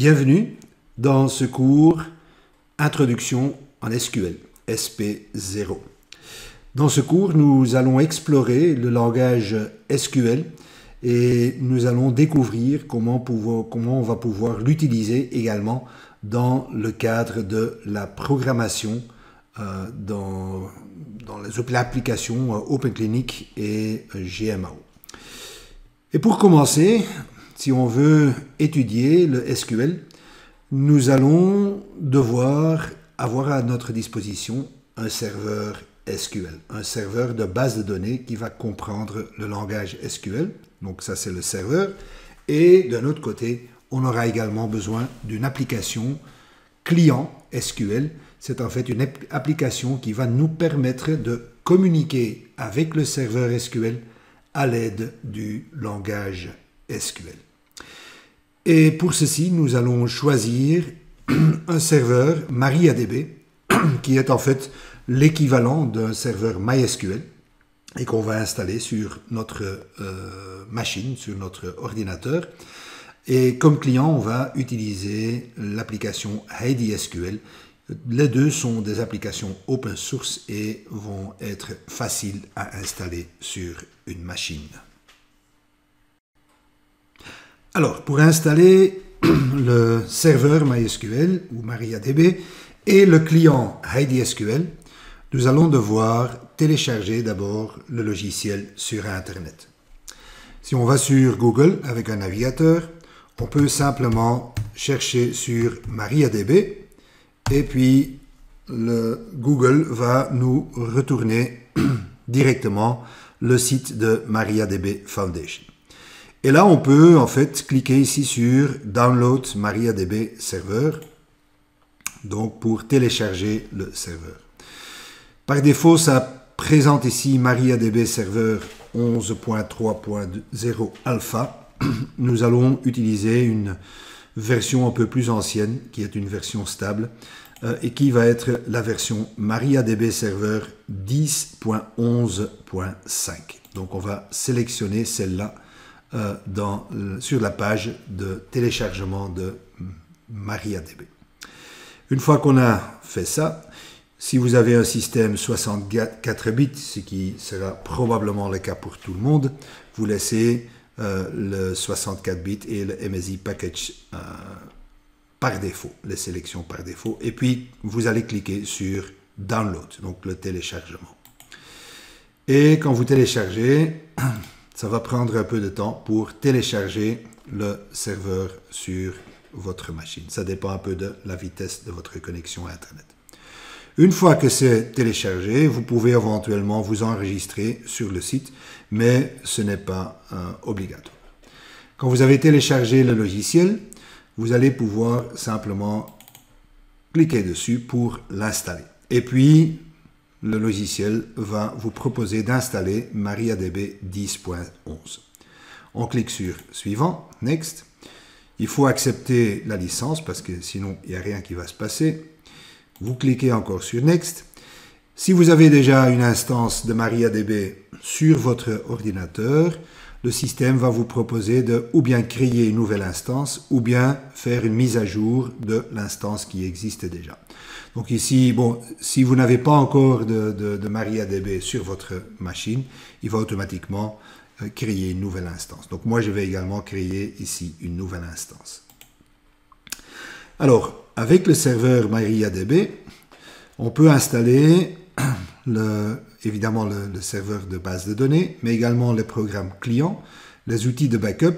Bienvenue dans ce cours Introduction en SQL, SP0. Dans ce cours, nous allons explorer le langage SQL et nous allons découvrir comment on va pouvoir l'utiliser également dans le cadre de la programmation dans les applications OpenClinic et GMAO. Et pour commencer, si on veut étudier le SQL, nous allons devoir avoir à notre disposition un serveur SQL, un serveur de base de données qui va comprendre le langage SQL. Donc ça, c'est le serveur. Et d'un autre côté, on aura également besoin d'une application client SQL. C'est en fait une application qui va nous permettre de communiquer avec le serveur SQL à l'aide du langage SQL. Et pour ceci, nous allons choisir un serveur MariaDB qui est en fait l'équivalent d'un serveur MySQL et qu'on va installer sur notre machine, sur notre ordinateur. Et comme client, on va utiliser l'application HeidiSQL. Les deux sont des applications open source et vont être faciles à installer sur une machine. Alors, pour installer le serveur MySQL ou MariaDB et le client HeidiSQL, nous allons devoir télécharger d'abord le logiciel sur Internet. Si on va sur Google avec un navigateur, on peut simplement chercher sur MariaDB et puis Google va nous retourner directement le site de MariaDB Foundation. Et là, on peut en fait cliquer ici sur Download MariaDB Server, donc pour télécharger le serveur. Par défaut, ça présente ici MariaDB Server 11.3.0 Alpha. Nous allons utiliser une version un peu plus ancienne, qui est une version stable, et qui va être la version MariaDB Server 10.11.5. Donc on va sélectionner celle-là sur la page de téléchargement de MariaDB. Une fois qu'on a fait ça, si vous avez un système 64 bits, ce qui sera probablement le cas pour tout le monde, vous laissez le 64 bits et le MSI Package par défaut, les sélections par défaut, et puis vous allez cliquer sur Download, donc le téléchargement. Et quand vous téléchargez, ça va prendre un peu de temps pour télécharger le serveur sur votre machine. Ça dépend un peu de la vitesse de votre connexion à Internet. Une fois que c'est téléchargé, vous pouvez éventuellement vous enregistrer sur le site, mais ce n'est pas obligatoire. Quand vous avez téléchargé le logiciel, vous allez pouvoir simplement cliquer dessus pour l'installer. Et puis, le logiciel va vous proposer d'installer MariaDB 10.11. On clique sur Suivant, Next. Il faut accepter la licence parce que sinon, il n'y a rien qui va se passer. Vous cliquez encore sur Next. Si vous avez déjà une instance de MariaDB sur votre ordinateur, le système va vous proposer de ou bien créer une nouvelle instance ou bien faire une mise à jour de l'instance qui existe déjà. Donc ici, bon, si vous n'avez pas encore de MariaDB sur votre machine, il va automatiquement créer une nouvelle instance. Donc moi, je vais également créer ici une nouvelle instance. Alors, avec le serveur MariaDB, on peut installer évidemment le serveur de base de données, mais également les programmes clients, les outils de backup.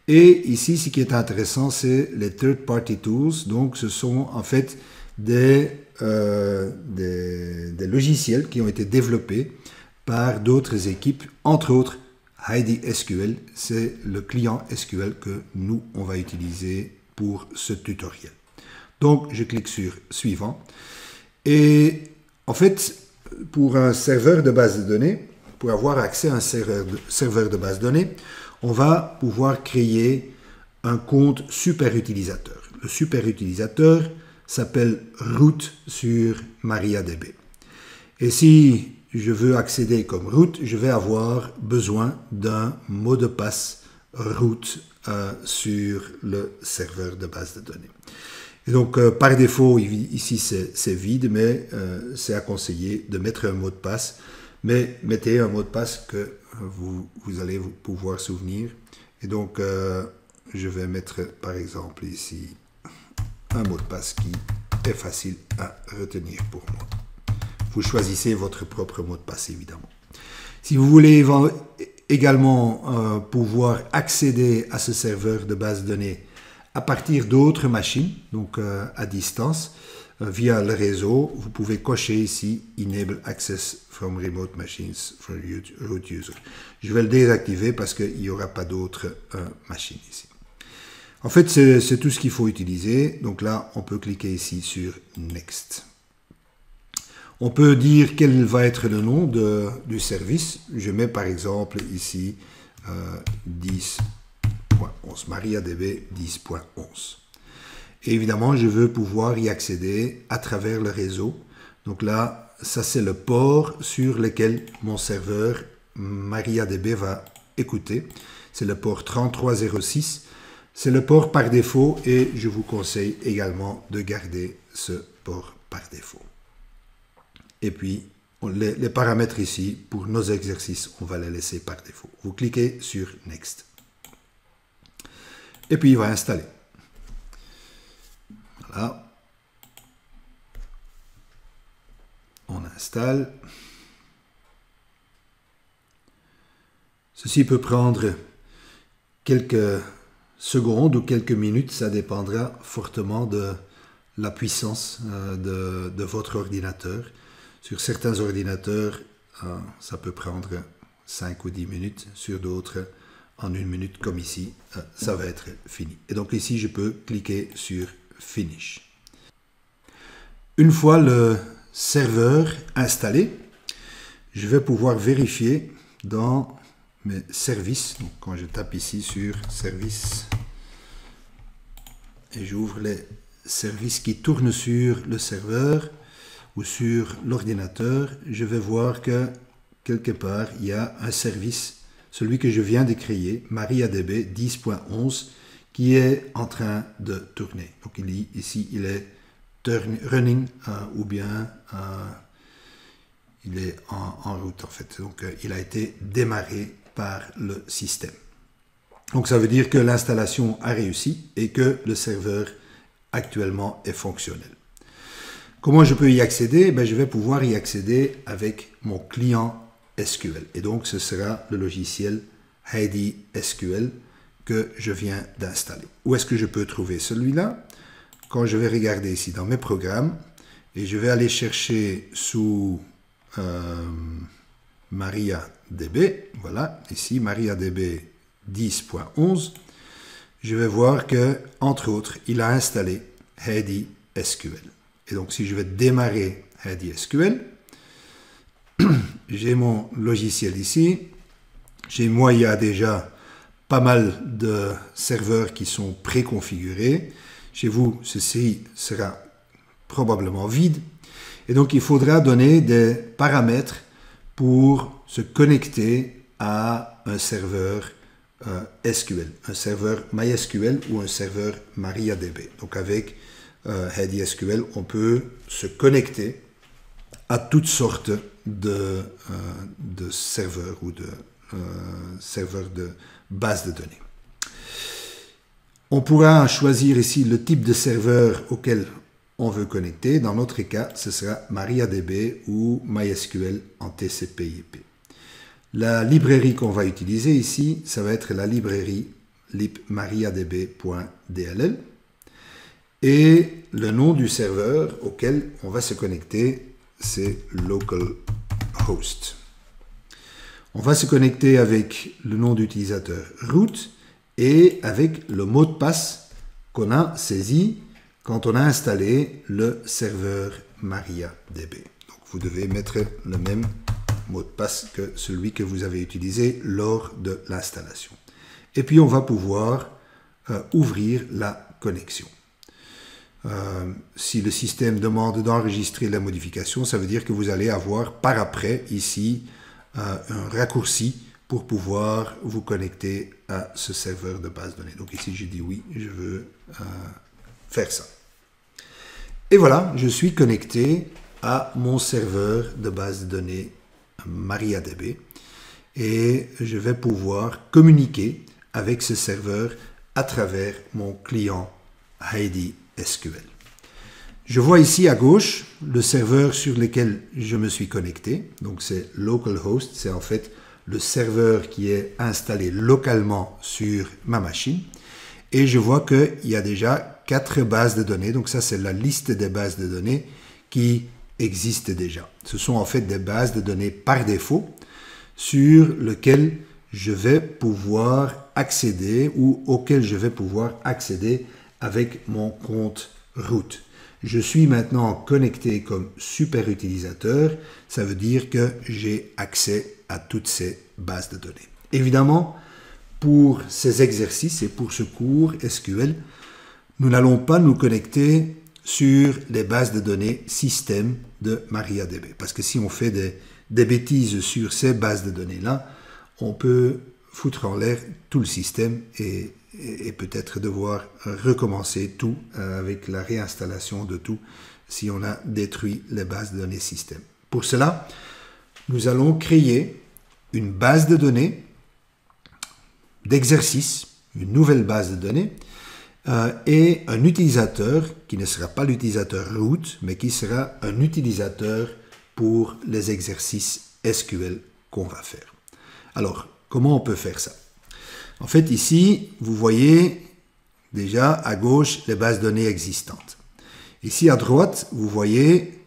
Et ici, ce qui est intéressant, c'est les third-party tools. Donc, ce sont en fait des logiciels qui ont été développés par d'autres équipes, entre autres HeidiSQL. C'est le client SQL que nous, on va utiliser pour ce tutoriel. Donc, je clique sur Suivant. Et en fait, pour un serveur de base de données, pour avoir accès à un serveur de base de données, on va pouvoir créer un compte super utilisateur. Le super utilisateur s'appelle root sur MariaDB. Et si je veux accéder comme root, je vais avoir besoin d'un mot de passe root sur le serveur de base de données. Et donc, par défaut, ici, c'est vide, mais c'est à conseiller de mettre un mot de passe. Mais mettez un mot de passe que vous allez pouvoir souvenir. Et donc, je vais mettre, par exemple, ici, un mot de passe qui est facile à retenir pour moi. Vous choisissez votre propre mot de passe, évidemment. Si vous voulez également pouvoir accéder à ce serveur de base de données à partir d'autres machines, donc à distance, via le réseau, vous pouvez cocher ici « Enable access from remote machines for root user ». Je vais le désactiver parce qu'il n'y aura pas d'autres machines ici. En fait, c'est tout ce qu'il faut utiliser. Donc là, on peut cliquer ici sur « Next ». On peut dire quel va être le nom du service. Je mets par exemple ici 10.11, MariaDB 10.11. Et évidemment, je veux pouvoir y accéder à travers le réseau. Donc là, ça c'est le port sur lequel mon serveur MariaDB va écouter. C'est le port 3306. C'est le port par défaut et je vous conseille également de garder ce port par défaut. Et puis, les paramètres ici, pour nos exercices, on va les laisser par défaut. Vous cliquez sur Next. Et puis, il va installer. Voilà. On installe. Ceci peut prendre quelques secondes ou quelques minutes. Ça dépendra fortement de la puissance de votre ordinateur. Sur certains ordinateurs, ça peut prendre 5 ou 10 minutes. Sur d'autres, en 1 minute, comme ici, ça va être fini. Et donc ici, je peux cliquer sur Finish. Une fois le serveur installé, je vais pouvoir vérifier dans mes services. Donc, quand je tape ici sur Services, et j'ouvre les services qui tournent sur le serveur, ou sur l'ordinateur, je vais voir que quelque part, il y a un service, celui que je viens de créer, MariaDB 10.11, qui est en train de tourner. Donc ici, il est running ou bien il est en route en fait. Donc il a été démarré par le système. Donc ça veut dire que l'installation a réussi et que le serveur actuellement est fonctionnel. Comment je peux y accéder? Je vais pouvoir y accéder avec mon client SQL. Et donc, ce sera le logiciel Heidi SQL que je viens d'installer. Où est-ce que je peux trouver celui-là? Quand je vais regarder ici dans mes programmes, et je vais aller chercher sous MariaDB, voilà, ici MariaDB 10.11, je vais voir que, entre autres, il a installé Heidi SQL. Et donc, si je vais démarrer Heidi SQL, j'ai mon logiciel ici. Chez moi, il y a déjà pas mal de serveurs qui sont préconfigurés. Chez vous, ceci sera probablement vide. Et donc, il faudra donner des paramètres pour se connecter à un serveur SQL, un serveur MySQL ou un serveur MariaDB. Donc, avec Heidi SQL, on peut se connecter à toutes sortes de serveurs ou de serveurs de base de données. On pourra choisir ici le type de serveur auquel on veut connecter. Dans notre cas, ce sera MariaDB ou MySQL en TCP/IP. La librairie qu'on va utiliser ici, ça va être la librairie libmariadb.dll. Et le nom du serveur auquel on va se connecter, c'est localhost. On va se connecter avec le nom d'utilisateur root et avec le mot de passe qu'on a saisi quand on a installé le serveur MariaDB. Donc vous devez mettre le même mot de passe que celui que vous avez utilisé lors de l'installation. Et puis on va pouvoir ouvrir la connexion. Si le système demande d'enregistrer la modification, ça veut dire que vous allez avoir par après ici un raccourci pour pouvoir vous connecter à ce serveur de base de données. Donc ici, j'ai dit oui, je veux faire ça. Et voilà, je suis connecté à mon serveur de base de données MariaDB et je vais pouvoir communiquer avec ce serveur à travers mon client Heidi SQL. Je vois ici à gauche le serveur sur lequel je me suis connecté. Donc c'est localhost, c'est en fait le serveur qui est installé localement sur ma machine. Et je vois qu'il y a déjà 4 bases de données. Donc ça, c'est la liste des bases de données qui existent déjà. Ce sont en fait des bases de données par défaut sur lesquelles je vais pouvoir accéder ou auxquelles je vais pouvoir accéder avec mon compte root. Je suis maintenant connecté comme super utilisateur. Ça veut dire que j'ai accès à toutes ces bases de données. Évidemment, pour ces exercices et pour ce cours SQL, nous n'allons pas nous connecter sur les bases de données système de MariaDB. Parce que si on fait des bêtises sur ces bases de données-là, on peut foutre en l'air tout le système et peut-être devoir recommencer tout avec la réinstallation de tout si on a détruit les bases de données système. Pour cela, nous allons créer une base de données d'exercice, une nouvelle base de données, et un utilisateur qui ne sera pas l'utilisateur root, mais qui sera un utilisateur pour les exercices SQL qu'on va faire. Alors, comment on peut faire ça? En fait, ici, vous voyez déjà à gauche les bases de données existantes. Ici à droite, vous voyez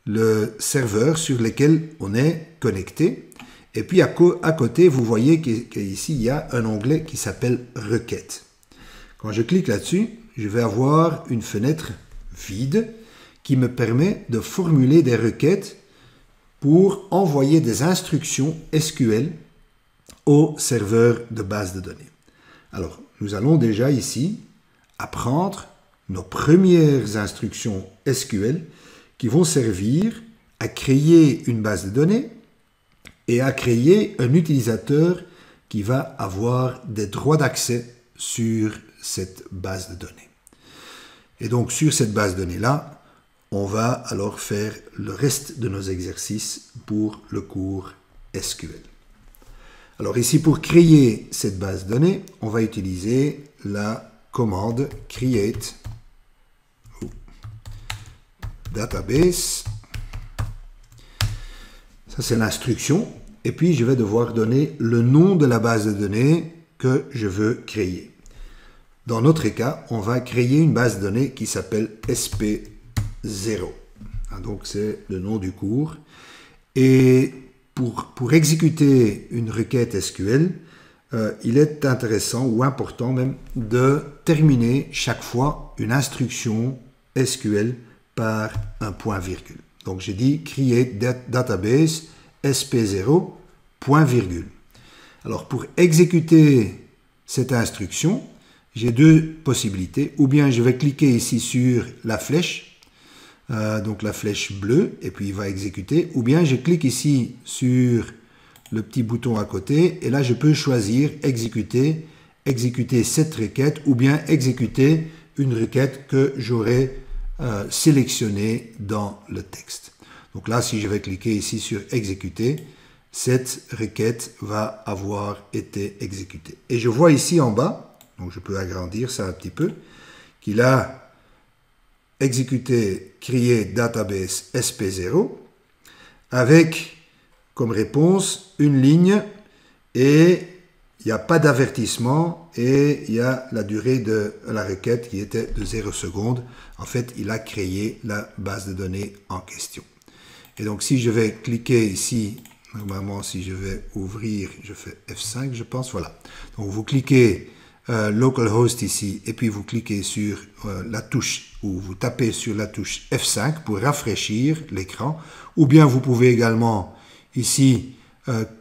le serveur sur lequel on est connecté. Et puis à côté, vous voyez qu'ici, il y a un onglet qui s'appelle Requêtes. Quand je clique là-dessus, je vais avoir une fenêtre vide qui me permet de formuler des requêtes pour envoyer des instructions SQL au serveur de base de données. Alors, nous allons déjà ici apprendre nos premières instructions SQL qui vont servir à créer une base de données et à créer un utilisateur qui va avoir des droits d'accès sur cette base de données. Et donc, sur cette base de données-là, on va alors faire le reste de nos exercices pour le cours SQL. Alors ici, pour créer cette base de données, on va utiliser la commande create database. Ça, c'est l'instruction. Et puis, je vais devoir donner le nom de la base de données que je veux créer. Dans notre cas, on va créer une base de données qui s'appelle SP0. Donc, c'est le nom du cours. Et pour exécuter une requête SQL, il est intéressant ou important même de terminer chaque fois une instruction SQL par un point-virgule. Donc j'ai dit create database SP0, point-virgule. Alors pour exécuter cette instruction, j'ai deux possibilités. Ou bien je vais cliquer ici sur la flèche, donc la flèche bleue, et puis il va exécuter. Ou bien je clique ici sur le petit bouton à côté, et là je peux choisir exécuter cette requête, ou bien exécuter une requête que j'aurai sélectionnée dans le texte. Donc là, si je vais cliquer ici sur exécuter, cette requête va avoir été exécutée. Et je vois ici en bas, donc je peux agrandir ça un petit peu, qu'il a exécuté create database SP0 avec comme réponse une ligne et il n'y a pas d'avertissement et il y a la durée de la requête qui était de 0 secondes. En fait, il a créé la base de données en question. Et donc, si je vais cliquer ici, normalement, si je vais ouvrir, je fais F5, je pense, voilà. Donc, vous cliquez localhost ici et puis vous cliquez sur la touche ou vous tapez sur la touche F5 pour rafraîchir l'écran. Ou bien, vous pouvez également ici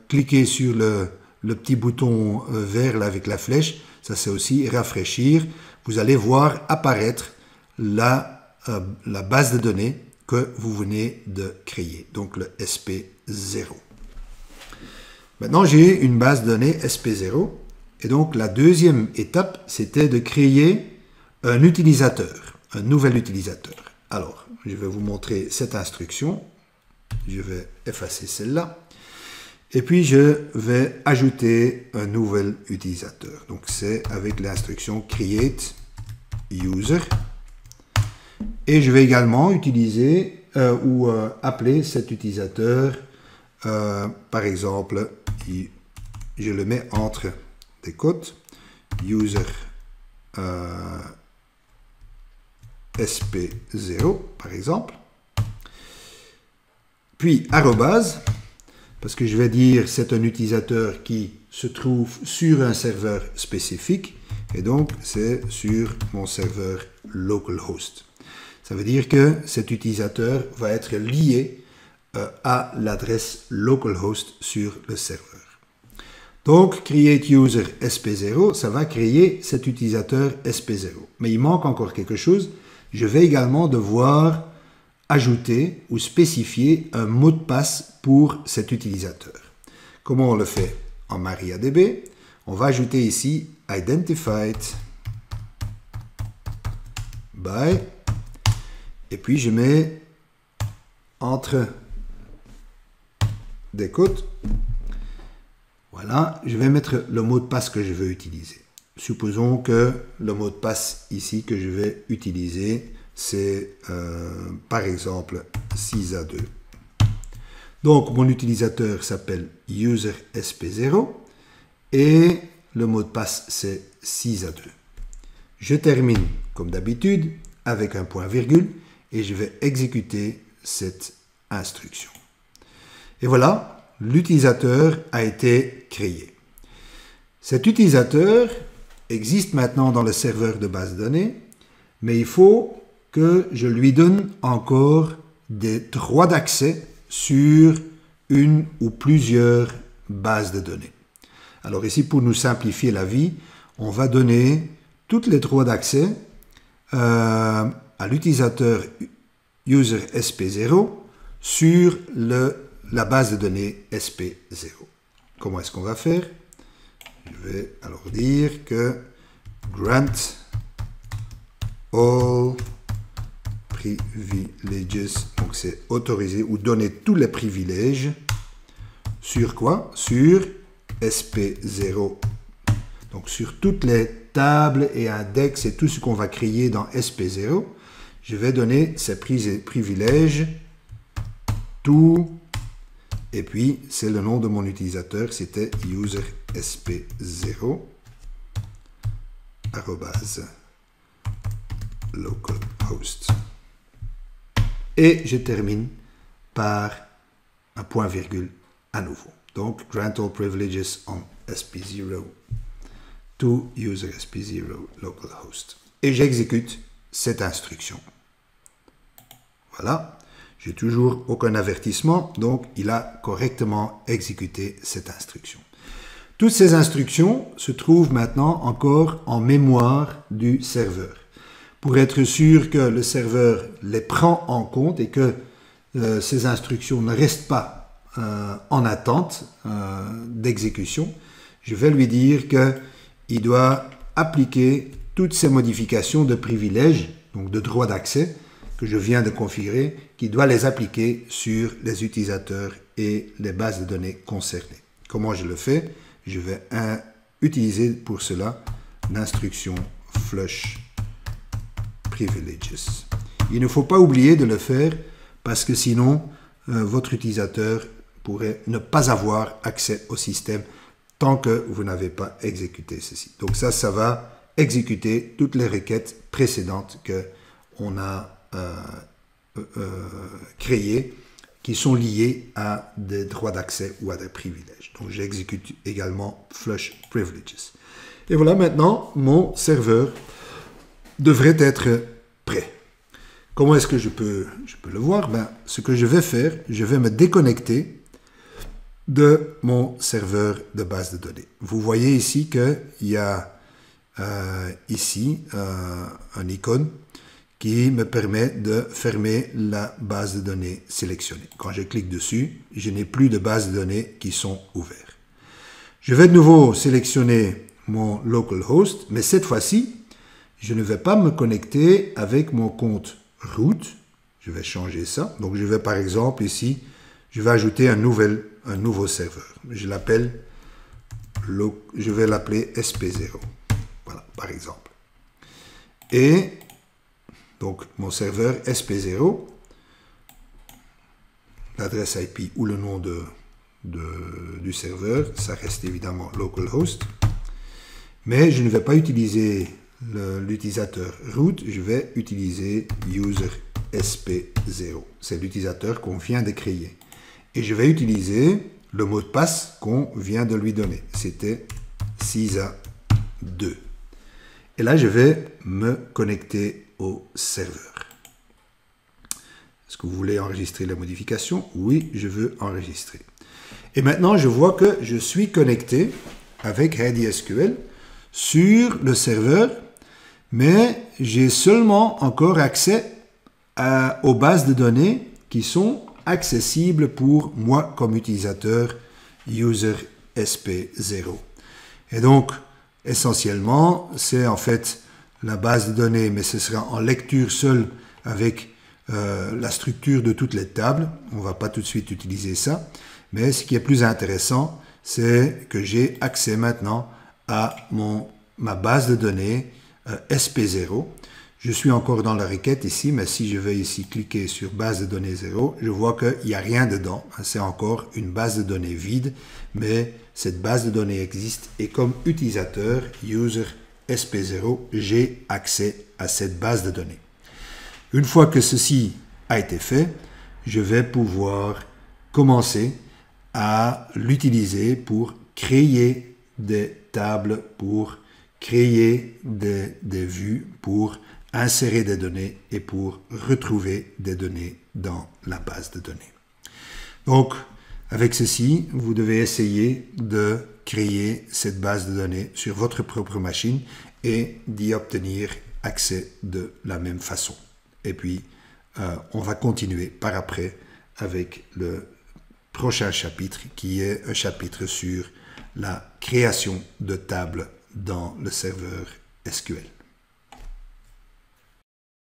cliquer sur le petit bouton vert là, avec la flèche, ça c'est aussi rafraîchir. Vous allez voir apparaître la base de données que vous venez de créer, donc le SP0. Maintenant, j'ai une base de données SP0. Et donc, la deuxième étape, c'était de créer un utilisateur, un nouvel utilisateur. Alors, je vais vous montrer cette instruction. Je vais effacer celle-là. Et puis, je vais ajouter un nouvel utilisateur. Donc, c'est avec l'instruction create user. Et je vais également utiliser appeler cet utilisateur, par exemple, je le mets entre des côtes, user sp0, par exemple. Puis, arrobase, parce que je vais dire c'est un utilisateur qui se trouve sur un serveur spécifique, et donc c'est sur mon serveur localhost. Ça veut dire que cet utilisateur va être lié à l'adresse localhost sur le serveur. Donc, create user sp0, ça va créer cet utilisateur sp0. Mais il manque encore quelque chose. Je vais également devoir ajouter ou spécifier un mot de passe pour cet utilisateur. Comment on le fait en MariaDB? On va ajouter ici identified by, et puis je mets entre des côtes. Voilà, je vais mettre le mot de passe que je veux utiliser. Supposons que le mot de passe ici que je vais utiliser, c'est par exemple 6A2. Donc, mon utilisateur s'appelle usersp0 et le mot de passe, c'est 6A2. Je termine, comme d'habitude, avec un point virgule et je vais exécuter cette instruction. Et voilà, l'utilisateur a été créé. Cet utilisateur existe maintenant dans le serveur de base de données, mais il faut que je lui donne encore des droits d'accès sur une ou plusieurs bases de données. Alors ici, pour nous simplifier la vie, on va donner tous les droits d'accès à l'utilisateur user sp0 sur la base de données sp0. Comment est-ce qu'on va faire? Je vais alors dire que grant all privileges, donc c'est autoriser ou donner tous les privilèges sur quoi? Sur sp0. Donc sur toutes les tables et index et tout ce qu'on va créer dans sp0, je vais donner ces privilèges tout, et puis c'est le nom de mon utilisateur, c'était user sp0 @localhost. Et je termine par un point virgule à nouveau. Donc, grant all privileges on sp0 to user sp0 localhost. Et j'exécute cette instruction. Voilà. J'ai toujours aucun avertissement, donc il a correctement exécuté cette instruction. Toutes ces instructions se trouvent maintenant encore en mémoire du serveur. Pour être sûr que le serveur les prend en compte et que ces instructions ne restent pas en attente d'exécution, je vais lui dire qu'il doit appliquer toutes ces modifications de privilèges, donc de droits d'accès, que je viens de configurer, qui doit les appliquer sur les utilisateurs et les bases de données concernées. Comment je le fais? Je vais utiliser pour cela l'instruction flush privileges. Il ne faut pas oublier de le faire parce que sinon, votre utilisateur pourrait ne pas avoir accès au système tant que vous n'avez pas exécuté ceci. Donc ça va exécuter toutes les requêtes précédentes qu'on a créées qui sont liées à des droits d'accès ou à des privilèges. Donc j'exécute également flush privileges. Et voilà, maintenant mon serveur devrait être prêt. Comment est-ce que je peux le voir? Ce que je vais faire, je vais me déconnecter de mon serveur de base de données. Vous voyez ici qu'il y a ici un icône qui me permet de fermer la base de données sélectionnée. Quand je clique dessus, je n'ai plus de bases de données qui sont ouvertes. Je vais de nouveau sélectionner mon localhost, mais cette fois-ci, je ne vais pas me connecter avec mon compte root. Je vais changer ça. Donc, je vais par exemple ici, je vais ajouter un nouveau serveur. Je vais l'appeler SP0. Voilà, par exemple. Et donc, mon serveur SP0, l'adresse IP ou le nom du serveur, ça reste évidemment localhost. Mais je ne vais pas utiliser l'utilisateur root, je vais utiliser user sp0. C'est l'utilisateur qu'on vient de créer. Et je vais utiliser le mot de passe qu'on vient de lui donner. C'était CISA2. Et là, je vais me connecter au serveur. Est-ce que vous voulez enregistrer la modification? Oui, je veux enregistrer. Et maintenant, je vois que je suis connecté avec ReadySQL sur le serveur, mais j'ai seulement encore accès aux bases de données qui sont accessibles pour moi comme utilisateur user sp0. Et donc, essentiellement, c'est en fait la base de données, mais ce sera en lecture seule avec la structure de toutes les tables. On ne va pas tout de suite utiliser ça. Mais ce qui est plus intéressant, c'est que j'ai accès maintenant à ma base de données SP0. Je suis encore dans la requête ici, mais si je vais ici cliquer sur base de données 0, je vois qu'il n'y a rien dedans. C'est encore une base de données vide, mais cette base de données existe et comme utilisateur user SP0, j'ai accès à cette base de données. Une fois que ceci a été fait, je vais pouvoir commencer à l'utiliser pour créer des tables, pour créer des vues, pour insérer des données et pour retrouver des données dans la base de données. Donc, avec ceci, vous devez essayer de créer cette base de données sur votre propre machine et d'y obtenir accès de la même façon. Et puis, on va continuer par après avec le prochain chapitre qui est un chapitre sur la création de tables dans le serveur SQL.